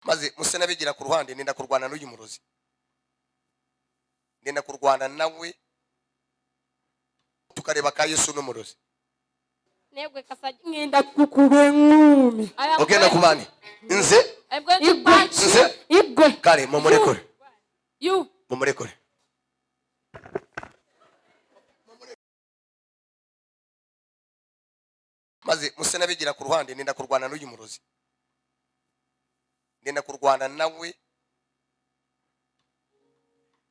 maze musena bigira ku ruhande nenda kurwana n'uyu murozi nenda kurwana nawe tukareba ka Yesu n'umurozi nebwe kasaje ngenda kukube ngumi ogenda kubani nze igwe kale mumurekore you mumurekore maze musena bigira ku ruhande nenda kurwana n'uyu murozi nenda kurwana nawe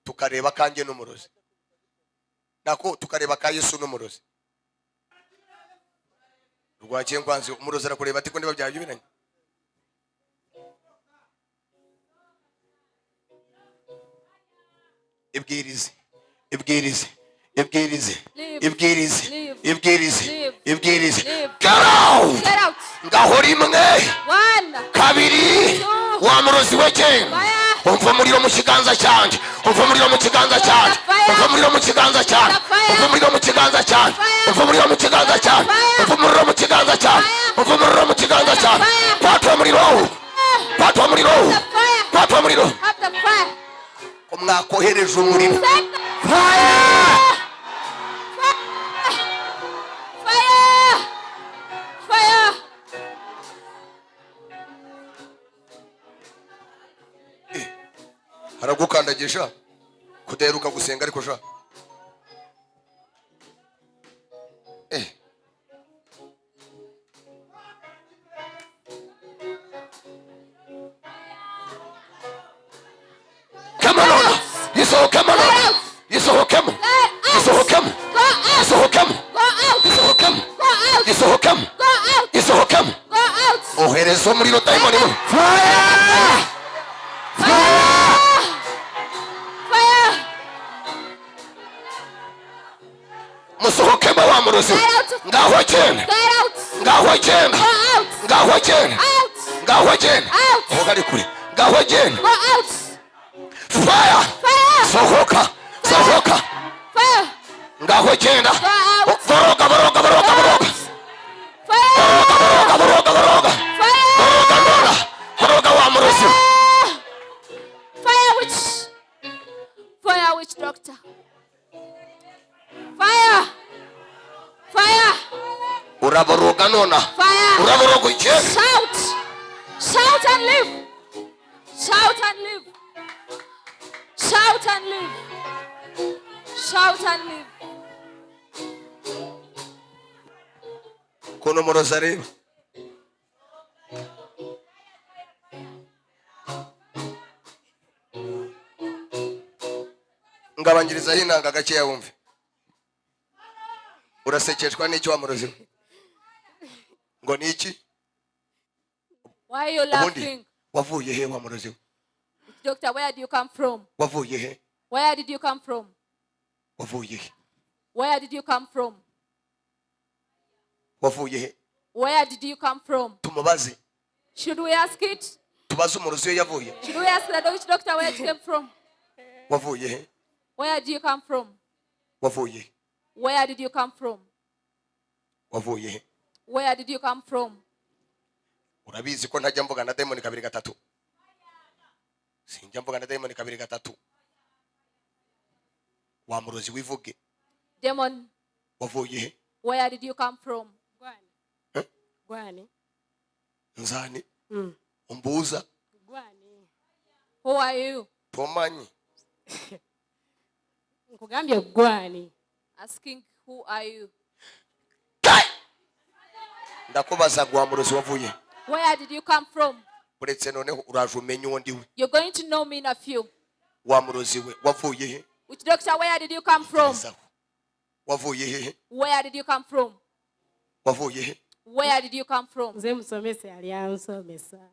tukareba kanje n'umurozi nako tukareba ka Yesu n'umurozi rwakiye kwanze umurozi arakureba ati ko ndiba byaje binanye ibwirize ibwirize ibwirize ibwirize ibwirize ibwirize get out ngaho rimwe kabiri wa murozi weke umva muriro mu kiganza cyanje umva muriro mu kiganza cyanje umva muriro mu kiganza cyanje umva muriro mu kiganza cyanje umva muriro mu kiganza cyanje umva muriro mu kiganza cyanje umva muriro mu kiganza cyanje patwa muriro patwa muriro patwa muriro ko mwakohereje umuriro haragukandagisha kuderuka gusenga ariko sha come on yisohokemo yisohokemo yisohokemo yisohokemo yisohokemo yisohokemo yisohokemo oherezo muriro Dayimoni fire musohokemo wa murozi ngaho cyane ngaho cyane ngaho cyane ngaho cyane hogari kuri ngaho cyane fire sohoka sohoka ngaho cyane boroga boroga boroga boroga boroga boroga boroga boroga boroga wa murozi fire witch doctor fire fire uraboroga nona uraboroga cyane shout shout and live shout and live shout and live shout and live kono murozi areba ngabangiriza hinanga gake yawumve urasekeshwa n'icyo wa murozi ngo niki why you laughing wavuye he wa murozi doctor where do you come from wavuye he where did you come from wavuye he where did you come from wavuye he where did you come from tumubaze should we ask it tubaze umurozi yavuye should we ask the witch doctor where you came from wavuye he where did you come from wavuye where did you come from wavuye he where did you come from urabizi ko ntajya mvuga na Dayimoni kabiri gatatu sinjya mvuga na Dayimoni kabiri gatatu wa murozi wivuge demon wavuye he where did you come from gwani nzani umbuza gwani who are you tomanyi nkugambye gwani asking who are you ndakubaza gwa murozi wavuye where did you come from uretse noneho uraje umenye uwo ndiwe you're going to know me in a few wa murozi we wavuye he which doctor where did you come from wavuye he where did you come from wavuye he where did you come from nze musomese ali ansomesa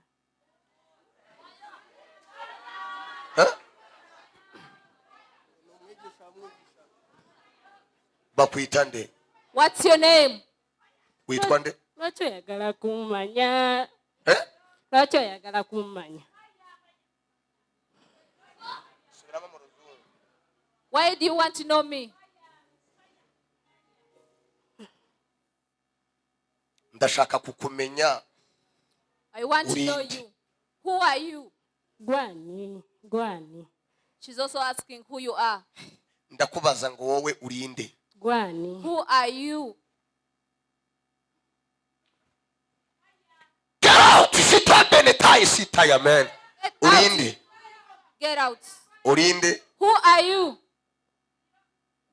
bakwita nde what's your name witwa nde lwaki oyagala kumanya lwaki oyagala kumanya why do you want to know me ndashaka kukumenya I want to know you Who are you? Gwani. She's also asking who you are. Ndakubaza ngo wowe urinde. Gwani. Who are you? Get out! Sita benetai sita ya man. Urinde. Get out. Urinde. Who are you?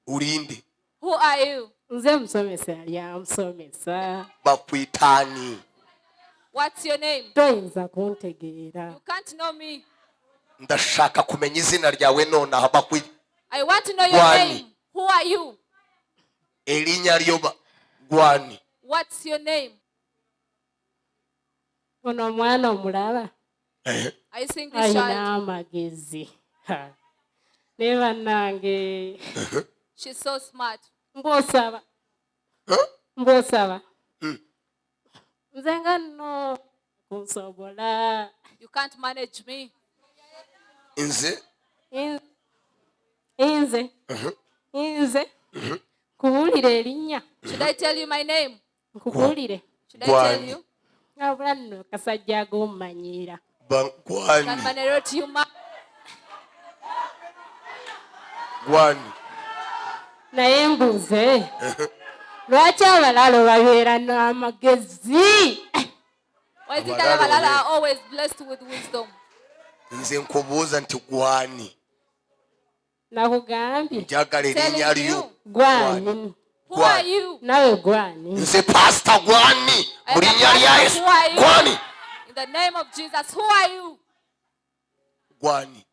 Urinde. Who are you? Nze musomesa yali amusomesa. Bakwitani. What's your name? Toyinza kuntegeera. You can't know me. Ndashaka kumenya izina ryawe nonaha bakwi. I want to know your Gwani. name. Who are you? Elinya lyoba Gwani. What's your name? Ono mwana omulaba. Are you seeing this child? Alina amagezi. Ne bannange. She's so smart. Mbosaba. Nze nga nno kunsobola. You can't manage me. Nze. Inze. Kubuulira erinnya. Should I tell you my name? Nkubuulire. Should I tell you? Abula nno kasajja ag'omumanyiira. Gwani. Can I narrate to you, ma? Gwani. Naye mbuuze. Lwaki abalala babeera n'amagezi? Why is it that Abalala are always blessed with wisdom? Nze nkubuuza nti Gwani. Nakugambye. Njagala erinnya lyo. Gwani. Who are you? Nawe gwani. Nze Pastor Gwani. Mu linnya lya Yesu. Who are you? Gwani. In the name of Jesus, who are you? Gwani.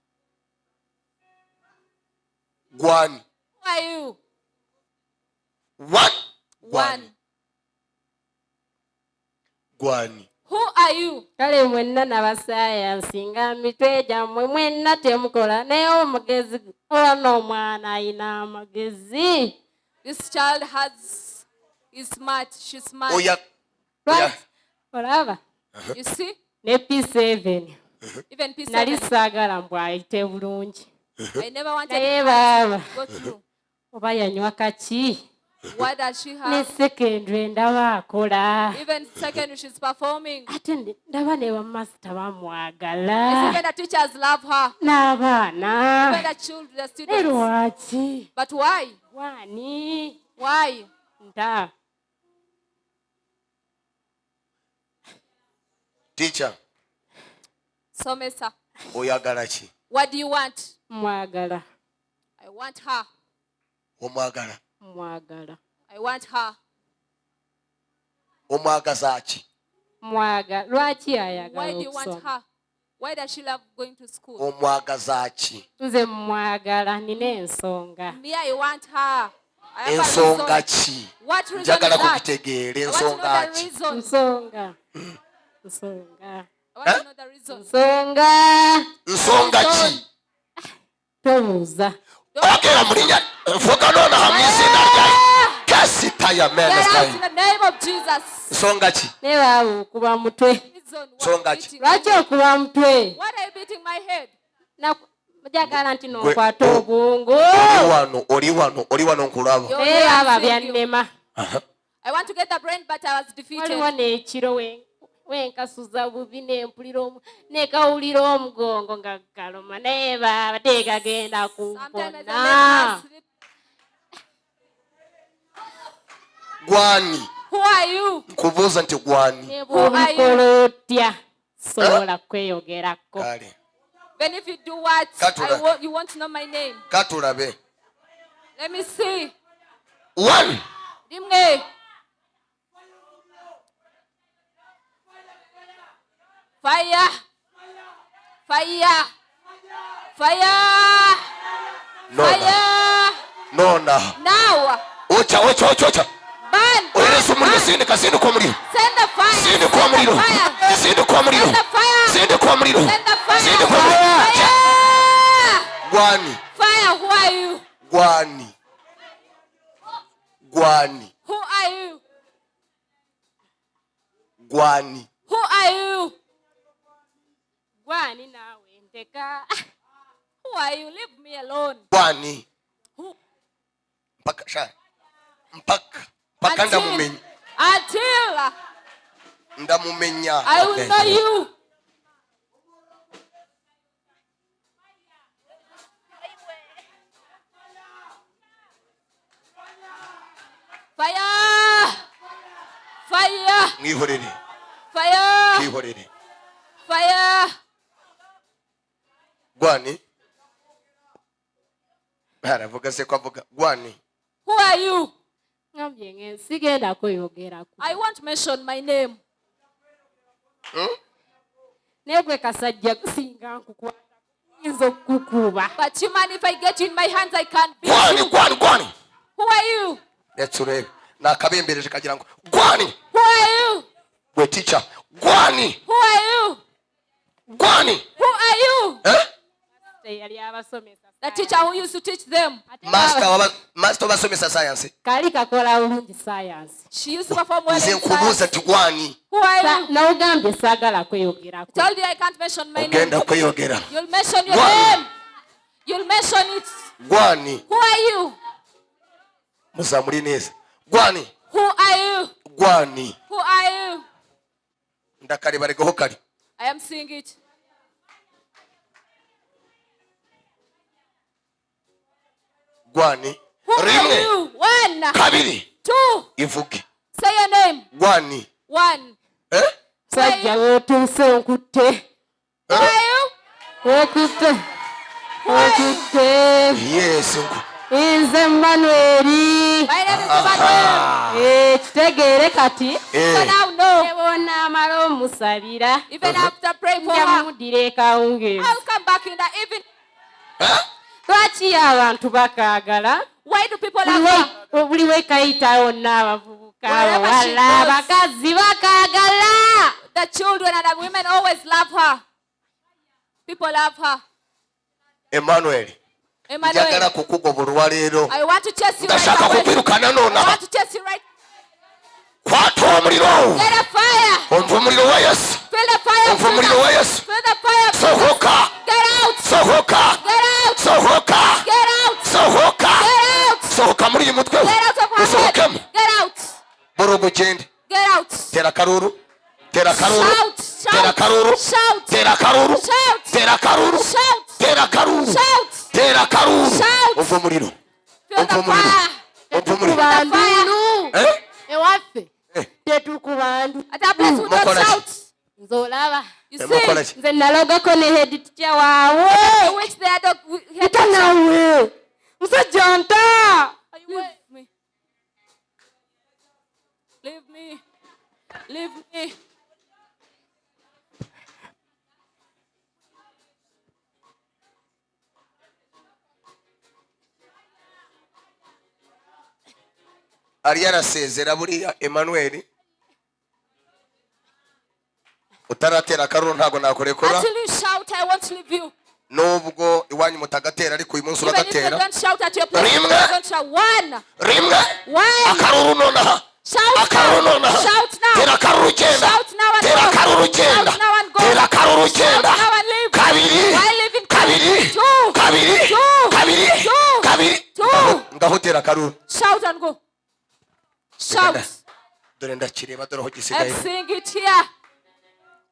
Gwani. Who are you? One. One. Gwani. Who are you? Kale mwenna n'abasayansi nga mitwe gyammwe mwenna temukola naye omugezi ono omwana ayina amagezi. This child is smart. She's smart. Oya. Olaba? You see? Ne P7. Even P7. Nali saagala mbw ayite bulungi. I never wanted Naye baaba. to go through. Oba yanywa kaki? What does she Ne have? secondary ndaba akola. Even second, she's performing. Ate ndaba ne bamaster It's bamwagala. even the teachers love her. N'abaana. Even the children, the Ne students. lwaki? But why? Gwani. Why? Nta. Teacher. Somesa. Oyagala ki? What do you want? Mwagala. I want her. Omwagala. Mwagala. I want her. Omwagaza ki? Mwagala. Lwaki Why ayagala do you want okusoma? her? Why does she love going to school? Omwagaza ki? Nze mwagala nina ensonga. Me, I want her. I have a Ensonga reason. ki? What reason is Njagala that? kukitegeera I want to know ensonga the ki? reason. Nsonga. Nsonga. I want to know the reason. Nsonga. Nsonga ki? Tobuuza. Ogera mu linnya nfuuka noonaha mu izina lya Kasita ya Get out in minister. the name of Jesus. Nsonga ki? Ne baaba okuba mutwe. Reason. Songa Why ki? beating my Lwaki head? okuba mutwe? Why are you beating my head? Njagala nti n'okwata obwongo. Oli wano nkulaba. You're Naye baaba here, I'm seeing you. byannema. I want to get the brain, but I was defeated. Waliwo n'ekiro wenkasuza bubi nekawulira omugongo nga galuma naye baaba tegagenda Sometimes as I kumpona. lay sleep. Gwani. Who are you? Nkubuuza nti Gwani. Ne bw'obikola otya sobola kweyogerako. Kale. Then if you do what, Katula. you want to know my name. Katulabe. Let me see. One. Dimne. Fire. Fire. Fire. Fire. Nona. Now. Ocha. Burn. Oyereza omuliro sindika omuliro. Send the fire. Sindika omuliro. Sindika omuliro. Send the fire. Sindika omuliro. Send the fire. Sindika omuliro. Fire. Gwani. Fire. Who are you? Gwani. Gwani. Who are you? Gwani. Who are you? Gwani naawe nteka. Who are you? Leave me alone. Gwani. Who? Mpaka ndamumenya. Until Ndamumenya. I will know you. mwihorere Fire. mwihorere Fire. gwani aravuga se ko avuga gwani. Who are you? ngambye ngenzi sigenda kweyogerako. I won't mention my name. Negwe kasajja kusinga nkukwata kuyinza okukukuba. But you man, if I get you in my hands, I can't beat gwani you. gwani gwani. Who are you? Let's urebe nakabembereje kagira ngo gwani. Who are you? We teacher gwani. Who are you? Gwani. Who are you? Yali abasomesa. The teacher who used to teach them. Master basomesa science. Kali kakola bulungi science. She used to perform well Nze in nkubuuza science. ti gwani. Who are you? N'ogambye saagala kweyogerako. Told you I can't mention my name. Ogenda kweyogera. You'll mention your Gwani. name. You'll mention it. Gwani. Who are you? Muzamuri neza. Gwani. Who are you? Gwani. Who are you? Ndakari baregaho kari. I am seeing it. Gwani. Who are Rimwe. you? One. Kabiri. Two. Ivuge. Say your name. Gwani. One. Sajja weetuuse onkutte. Who are you? Okutte. Okutte. Yes. Nze Manueli. My name is Emmanuel. Kitegeere kati. So now know. Bw'onaamala omusabira. Even after praying for Nja her, muddira ekawungeezi. I'll come back in the evening. Lwaki abantu bakaagala? Why do people love her? Buli wekayitawo n'abavubuka Wherever she abawala goes. abakazi bakaagala. The children and the women always love her. People love her. Emmanuel. Emmanuel, Njagala kukugoberwa leero. I want to chase you right Ndashaka away. kukwirukana I nona. want to chase you right. Kwata omuliro. Get a fire. Omva omuliro wa Yesu. Feel the fire. Omva omuliro wa Yesu. Feel the fire. Sohoka. Get out. Sohoka. Get out. Sohoka. Get out. Sohoka. Get out. Sohoka muri uyu mutwe we. Get out of her Usohokemo. head. Get out. Borogo gende. Get out. Tera karuru. Tera karuru. Shout. Tera Shout. karuru. Shout. Tera karuru. Shout. Tera karuru. Shout. Tera karuru. Shout. Tera karuru. Shout. Omva omuliro. Feel the Omva omuliro. fire. Omva omuliro. Tetukuba nduulu. Eh? Ewaffe tetukuba ndu. At that place we don't Mokola ki? shout. Nze olaba. You Mukola see? ki? Nze nalogako ne head teacher To waabwe. which they are Nta nawe. Musajja nta. Leave me. Leave me. Leave me. Ali arasezera buriya Emmanuel. Utaratera karuru ntago nakurekura. Until you shout, I won't leave you. Nubwo iwanyu mutagatera ariko uyu munsi Even if you uragatera. don't shout at your place, you Rimwe. don't shout. One. Rimwe. One. Akaruru nonaha. Shout Akaruru now. nonaha. Shout now. Tera karuru cyenda. Shout now and Tera go. karuru cyenda. Shout now and go. Tera karuru cyenda. Shout now and leave. Kabiri. Why live in Kabiri. Two. Kabiri. Two. Kabiri. Two. Kabiri. Two. Ngaho tera karuru. Shout and go. Shout. Dore ndakireba dore aho I'm gisigaye. seeing it here.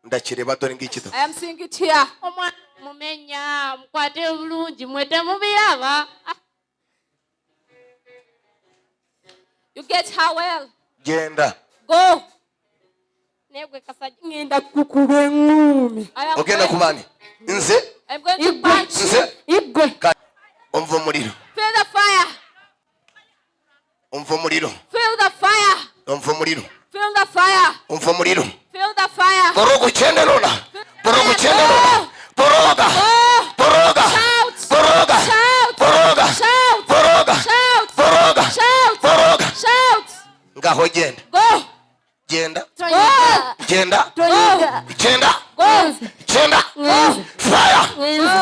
Ndakireba dore ngiki do. I am seeing it here. Omwana mumenya mukwate bulungi mwete mubiraba. You get her well. Genda. Go. Negwe kasajja ngenda kukuba engumi. I am Ogenda going. kubani. Nze. I'm going to punch you. Nze. Igwe. Omva omuliro. Feel the fire. Omva omuliro. Feel the fire. Omva omuliro. Feel the fire. Omva omuliro. Feel the fire. Borogo cyenda nona. Borogo cyenda nona. Boroga. Go. Boroga. Shout. Boroga. Shout. Boroga. Shout. Boroga. Shout. Boroga. Shout. Boroga. Shout. Ngaho genda. Go. Genda. Go. Genda. Go. Genda. Go. Genda. Fire.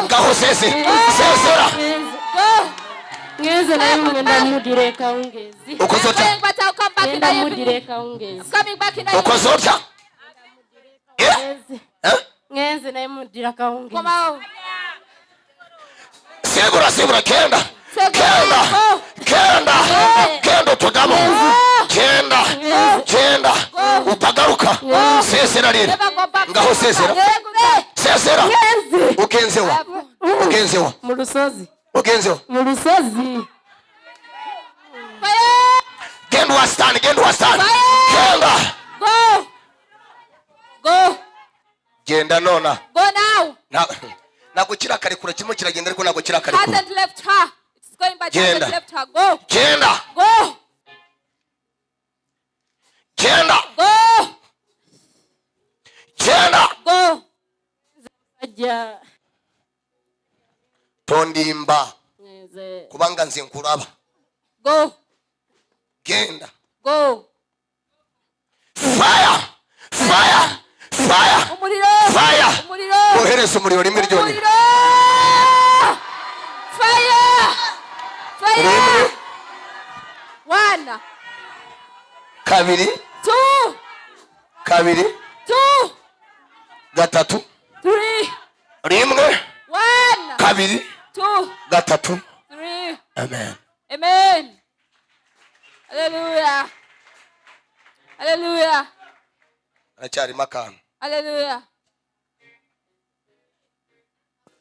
Ngaho sese. Sesera. Go. Ngeze naye ngenda mudira ekawungeezi. Ukoze I'm otya. going, but I'll come back in Ngenda the mudira evening. ekawungeezi. Coming back in the evening. Ukoze otya. Ngeze naye mudira kawungeezi. Come out. Segura kenda. Say go. Kenda. Go. Kenda. Kenda tutagamo. Kenda. Kenda. Utagaruka. Sesera rero. Never go back. Ngaho sesera. Sesera. Ugenzewa. Ugenzewa. Mu lusozi. Ugenzewa. Mu lusozi. Fire. Genda wasitani. Fire. Kenda. Go. Go. Genda nona. Go now. Ntabwo kirakarekura kimwe kiragenda ariko ntabwo kirakarekura. Hasn't left her. It's going but hasn't left her. Go. Genda. Go. Genda. Go. Genda. Go. Sajja. Tondimba. Nze. Kubanga nze nkulaba. Go. Genda. Go. Fire. Fire. Fire. Umuriro. Fire. Umuriro. Ohereza umuriro rimwe ryonyine. Fire. Fire. 1. Kabiri. 2. Kabiri. 2. Gatatu. 3. Rimwe. 1. Kabiri. 2. Gatatu. 3. Amen. Amen. Hallelujah. Hallelujah. Aracyari makana. Hallelujah.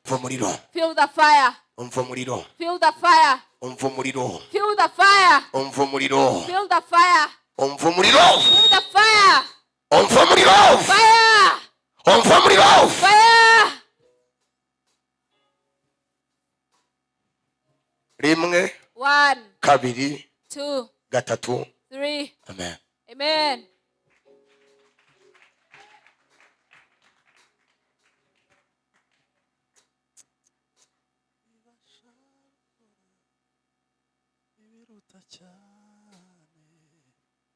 Umva umuriro. Feel the fire. Umva umuriro. Feel the fire. Umva umuriro. Feel the fire. Umva umuriro. Feel the fire. Umva umuriro. Feel the fire. Umva umuriro. Fire. Umva umuriro. Fire. Rimwe. 1. Kabiri. 2. Gatatu. 3. Amen. Amen.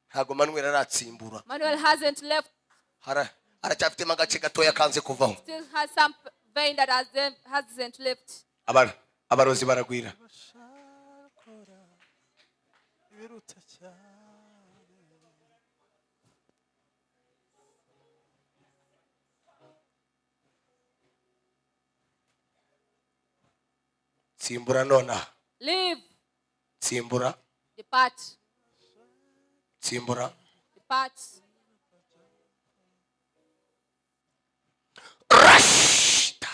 Ntabwo Manuel aratsimbura. Manuel hasn't left. Aracyafitemo agace gatoya kanze kuvaho. Still has some vein that hasn't left. Abarozi baragwira. Tsimbura nona. Leave. Tsimbura. Depart. Tsimbura. Depart. Rashita.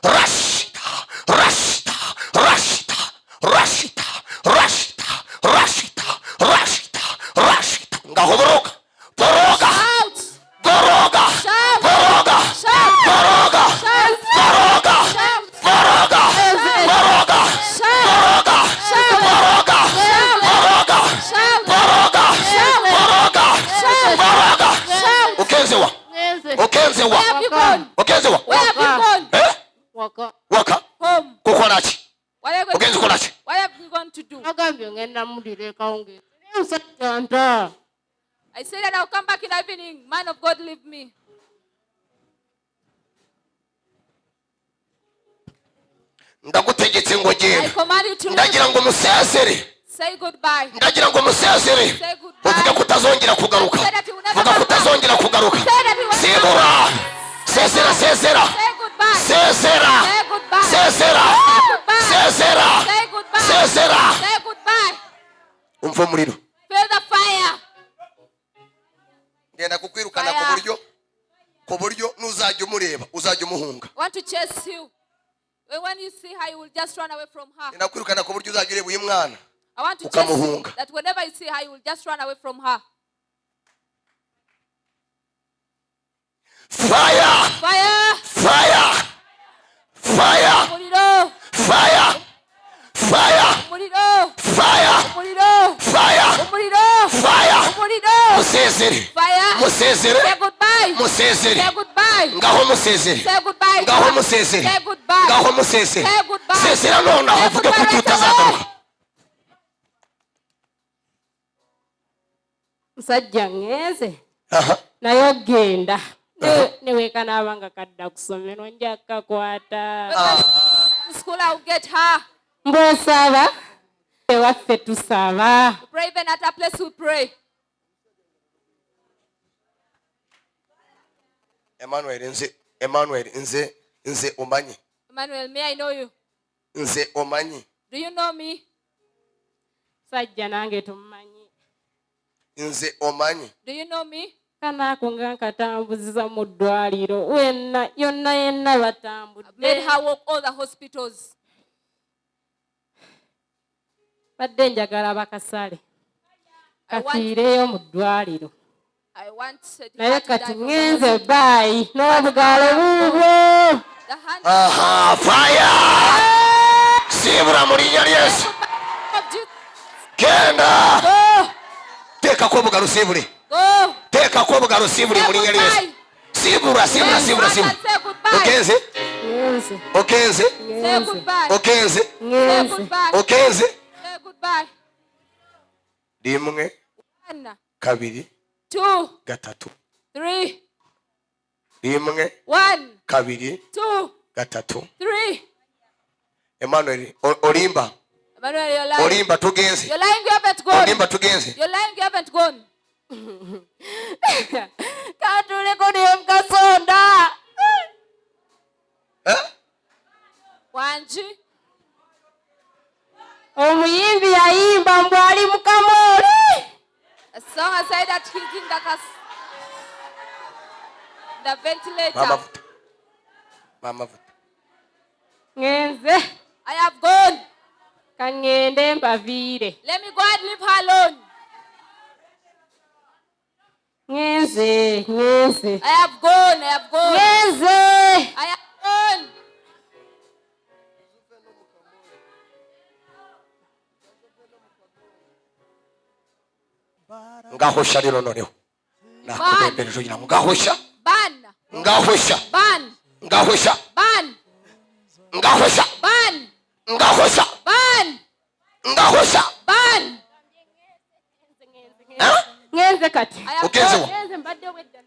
Rashita. Rashita. Rashita. Rashita. Rashita. Rashita. Rashita. Rashita. Ngaho boroga. Boroga. Shout. Boroga. Shout. Boroga. Shout. Boroga. Shout. Boroga. Shout. Boroga. Boroga. Shout. Boroga. Shout. Boroga. Shout. Boroga. Shout. Boroga. Shout. Boroga. Shout. Boroga. Shout. Ukenzewa. Nze. Ukenzewa. Where have you gone? Ukenzewa. Where have you gone? Waka. Waka. Home. Kukola ki? What are you going Ugenze to ukola do? ki? What have you going to do? Nagambye ngenda mulireka onge. Musajja nta. I said that I'll come back in the evening. Man of God, leave me. Ndagutegetse ngo I genda. command you to Ndagira leave. ngo musezere. Say goodbye. Ndagira ngo musezere. Say goodbye. Uvuga ko utazongera kugaruka. Vuga ko utazongera kugaruka. Sibura. Sezera, sezera. Say goodbye. Sezera. Say goodbye. Sezera. Say goodbye. Sezera. Say goodbye. Sezera. Say goodbye. Umva umuriro. Feel the fire. Ngenda kukwirukana ku buryo nuzajya umureba uzajya umuhunga. I want to chase you. When you see her, you will just run away from her. Ngenda kwirukana ku buryo uzajya ureba uyu mwana. I want to chase you. Ukamuhunga. That whenever you see her, you will just run away from her. Fire! Fire. Fire! Fire! Umuriro. Fire! Fire! Umuriro. Fire! Umuriro. Fire! Umuriro. Fire! Umuriro. Musezere. Fire. Musezere. Say goodbye. Musezere. Say goodbye. Ngaho musezere. Say goodbye. Ngaho musezere. Say goodbye. Ngaho musezere. Say goodbye. Sezera none Say uvuge ko goodbye right utazagaruka. away. Musajja ngeze. Aha. Nayo genda. Neweka n'abanga kadda kusomero nja kakwata. To school, I will get her. Mbosaba. Ewaffe tusaba. We pray even at a place we pray. Emmanuel nze omanyi. Emmanuel, may I know you? Nze omanyi. Do you know me? Sajja nange tumumanyi. Nze omanyi. Do you know me? Kanaako nga nkatambuziza mu ddwaliro. Wenna yenna batambudde. Made her walk all the hospitals. Badde njagala bakasale. I Kafiireyo mu ddwaliro. I want naye kati ngenze bayi n'obugalo bubwo. the hand aha fire sibura muri linnya lya Yesu of Jesus. genda Go. teekako obugalo sibule Go. teekako obugalo sibule mu linnya lya Yesu sibura sibura sibura sibura Say goodbye. ogenze Ngenze. ogenze Say goodbye. ogenze Say Ngenze. goodbye. ogenze Say goodbye. limwe 1, kabiri 2, gatatu 3. limwe 1, kabiri 2, gatatu 3. Emmanuel olimba Emmanuel, you're lying. olimba tugenze You're lying. You haven't gone. olimba tugenze You're lying. You haven't gone. Katule kodi mkasonda. Wanji. Omuyimbi yayimba mbu ali mu kamoli. A song I said that he's in the ventilator. mama vuta Ngenze. I have gone. Kangende mbaviire. Let me go and leave her alone. Ngenze. Ngenze. I have gone. I have gone. Ngenze. I have gone. ngahosha lero noneho nakulemberezo gira ngahosha Ban. ngahosha Ban. ngahosha Ban. ngahosha Ban. ngahosha Ban. ngahosha Ban. Ngenze kati. I have Ugenze gone. wa? Ngenze mbadde wedda.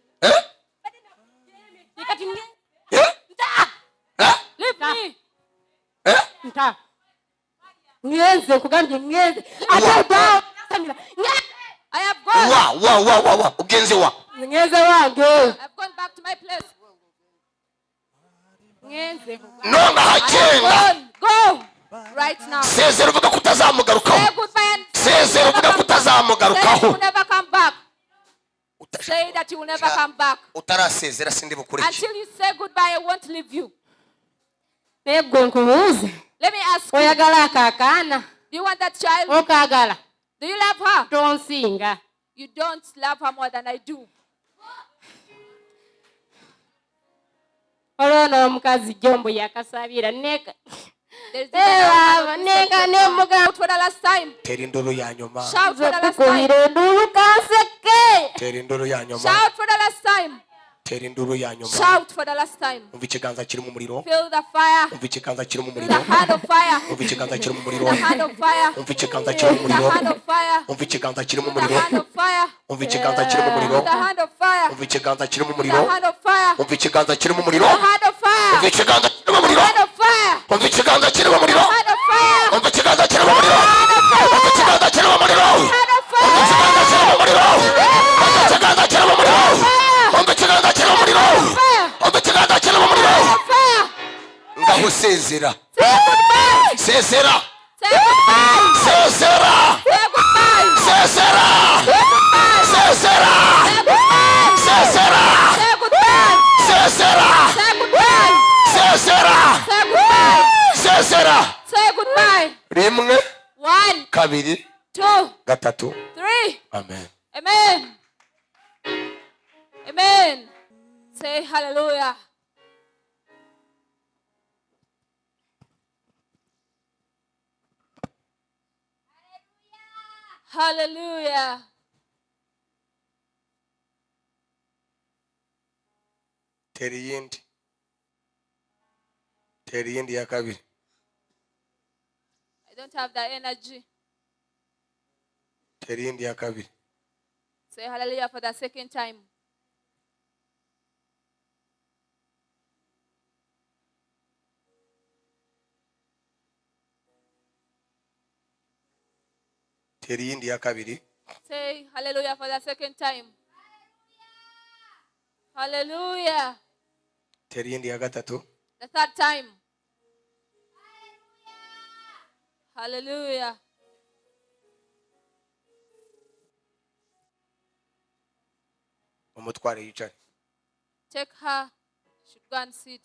Kati ngenze. Leave me. Nta. Ngenze kugambye ngenze. Ate dawo. I have gone. wa ugenze wa Ngenze wange. I've gone back to my place. Ngenze. nonga I hacenga have gone. Go. Right now. sezera uvuga Say kutazamugarukaho goodbye and sezera uvuga say you kutazamugarukaho will never come back. Say that you will never come back. utarasezera sindi bukuriki Until you say goodbye, I won't leave you. Negwe nkubuuze. Let me ask you, Oyagala akaakaana. do you want that child? Okaagala. Do you love her? Tonsinga. You don't love her more than I do. Olwono omukazi jombo yakasabira neka. There's Neka nemuga. Shout for the last time. tera induru ya nyuma Shout for the last time. Kukuhira endulu kanseke. tera induru ya nyuma Shout for the last time. tera induru ya nyuma Shout for the last time. umva ikiganza kiri mu muriro Feel the fire. umva ikiganza kiri mu Feel muriro the hand of fire. umva ikiganza kiri mu muriro The hand of fire. umva ikiganza kiri mu The muriro hand of fire. umva ikiganza kiri mu The muriro hand of fire. umva ikiganza kiri mu muriro The hand of fire. umva ikiganza kiri mu The muriro hand of fire. umva ikiganza kiri mu muriro The hand of fire. umva ikiganza kiri mu The muriro hand of fire. umva ikiganza kiri mu muriro The hand of fire. umva ikiganza kiri mu muriro umva ikiganza kiri mu muriro Hand of fire. umva ikiganza kiri mu muriro umva ikiganza kiri mu muriro umva ikiganza kiri mu muriro umva ikiganza kiri mu muriro Fire. ngaho sezera Say goodbye. sezera Say goodbye. sezera Say goodbye. sezera sezera sezera Say goodbye. sezera Say goodbye. sezera Say goodbye. sezera Say goodbye. rimwe 1, kabiri 2, gatatu 3. amen Amen. Amen. Say hallelujah. Hallelujah. tera iyindi ya kabiri I don't have that energy. tera iyindi ya kabiri Say hallelujah for the second time. tera iyindi ya kabiri Say hallelujah for the second time. Hallelujah. tera iyindi ya gatatu The third time. Hallelujah. umutware yicare Take her. Should go and sit.